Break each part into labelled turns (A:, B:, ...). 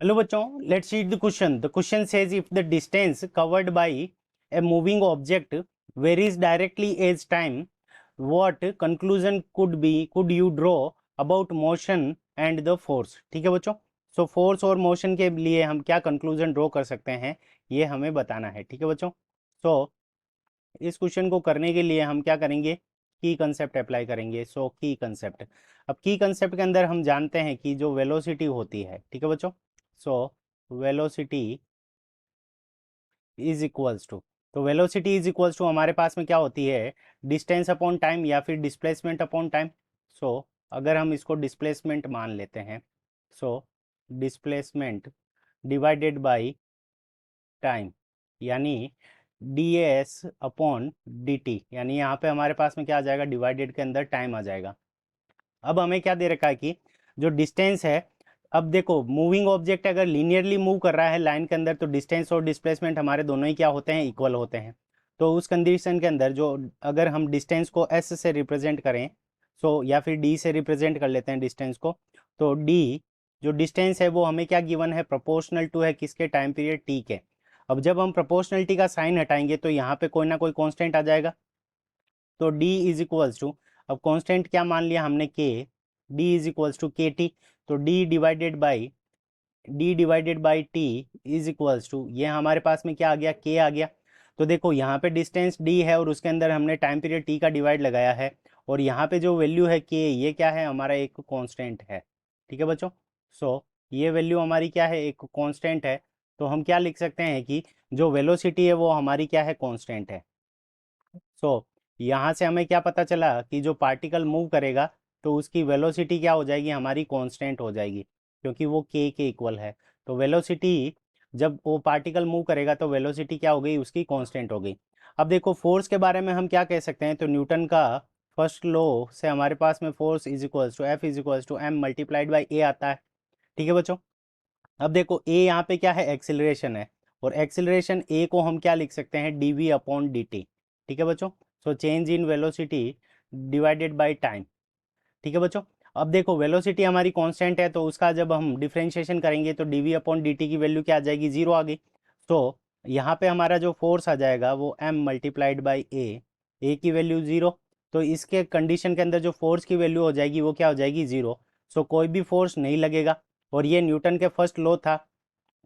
A: Hello बच्चों, let's read the question. The question says if the distance covered by a moving object varies directly as time, what conclusion could you draw about motion and the force. ठीक है बच्चों, so force और motion के लिए हम क्या conclusion draw कर सकते हैं ये हमें बताना है। ठीक है बच्चों, सो इस क्वेश्चन को करने के लिए हम क्या करेंगे, की कंसेप्ट अप्लाई करेंगे। सो की कंसेप्ट, अब की कंसेप्ट के अंदर हम जानते हैं कि जो वेलोसिटी होती है, ठीक है बच्चों, so velocity is equals to, तो वेलोसिटी इज इक्वल्स टू हमारे पास में क्या होती है, डिस्टेंस अपॉन टाइम या फिर डिस्प्लेसमेंट अपॉन टाइम। सो अगर हम इसको डिस्प्लेसमेंट मान लेते हैं, so displacement divided by time, यानी D S upon D T, यानी यहाँ पे हमारे पास में क्या आ जाएगा, डिवाइडेड के अंदर टाइम आ जाएगा। अब हमें क्या दे रखा है कि जो डिस्टेंस है, अब देखो मूविंग ऑब्जेक्ट अगर लीनियरली मूव कर रहा है लाइन के अंदर तो डिस्टेंस और डिस्प्लेसमेंट हमारे दोनों ही क्या होते हैं, इक्वल होते हैं। तो उस कंडीशन के अंदर जो, अगर हम डिस्टेंस को एस से रिप्रेजेंट करें, सो या फिर डी से रिप्रेजेंट कर लेते हैं डिस्टेंस को, तो डी जो डिस्टेंस है वो हमें क्या गिवन है, प्रोपोर्शनल टू है किसके, टाइम पीरियड टी के। अब जब हम प्रोपोर्शनलिटी का साइन हटाएंगे तो यहाँ पे कोई ना कोई कांस्टेंट आ जाएगा, तो d इज इक्वल्स टू, अब कांस्टेंट क्या मान लिया हमने, k, d is equals to K T, तो d divided by T is equals to, ये हमारे पास में क्या आ गया, k आ गया। तो देखो यहाँ पे डिस्टेंस d है और उसके अंदर हमने टाइम पीरियड t का डिवाइड लगाया है, और यहाँ पे जो वैल्यू है k, ये क्या है, हमारा एक कांस्टेंट है। ठीक है बच्चों, सो ये वैल्यू हमारी क्या है, एक कांस्टेंट है। तो हम क्या लिख सकते हैं कि जो वेलोसिटी है वो हमारी क्या है, कांस्टेंट है। सो यहाँ से हमें क्या पता चला कि जो पार्टिकल मूव करेगा तो उसकी वेलोसिटी क्या हो जाएगी, हमारी कांस्टेंट हो जाएगी, क्योंकि वो के इक्वल है। तो वेलोसिटी, जब वो पार्टिकल मूव करेगा तो वेलोसिटी क्या हो गई, उसकी कांस्टेंट हो गई। अब देखो फोर्स के बारे में हम क्या कह सकते हैं, तो न्यूटन का फर्स्ट लॉ से हमारे पास में force is equals to F is equals to M multiplied by A आता है। ठीक है बच्चों, अब देखो ए यहाँ पे क्या है, एक्सिलरेशन है, और एक्सिलरेशन ए को हम क्या लिख सकते हैं, D V upon D T. ठीक है बच्चों, so change in velocity divided by time. ठीक है बच्चों, अब देखो वेलोसिटी हमारी कांस्टेंट है तो उसका जब हम डिफरेंशिएशन करेंगे तो D V upon D T की वैल्यू क्या आ जाएगी, जीरो आ गई। तो यहाँ पे हमारा जो फोर्स आ जाएगा वो एम मल्टीप्लाइड बाई ए की वैल्यू जीरो। तो इसके कंडीशन के अंदर जो फोर्स की वैल्यू हो जाएगी वो क्या हो जाएगी, जीरो। सो कोई भी फोर्स नहीं लगेगा, और ये न्यूटन के फर्स्ट लॉ था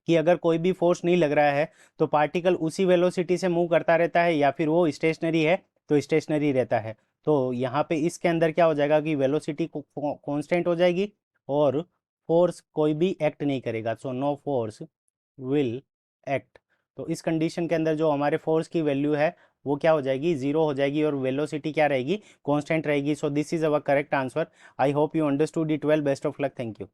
A: कि अगर कोई भी फोर्स नहीं लग रहा है तो पार्टिकल उसी वेलोसिटी से मूव करता रहता है, या फिर वो स्टेशनरी है तो स्टेशनरी रहता है। तो यहाँ पे इसके अंदर क्या हो जाएगा कि वेलोसिटी कांस्टेंट हो जाएगी, और फोर्स कोई भी एक्ट नहीं करेगा, so no force will act. तो इस कंडीशन के अंदर जो हमारे फोर्स की वैल्यू है वो क्या हो जाएगी, जीरो हो जाएगी, और वेलोसिटी क्या रहेगी, कांस्टेंट रहेगी। So this is our correct answer. I hope you understood it well. Best of luck, thank you.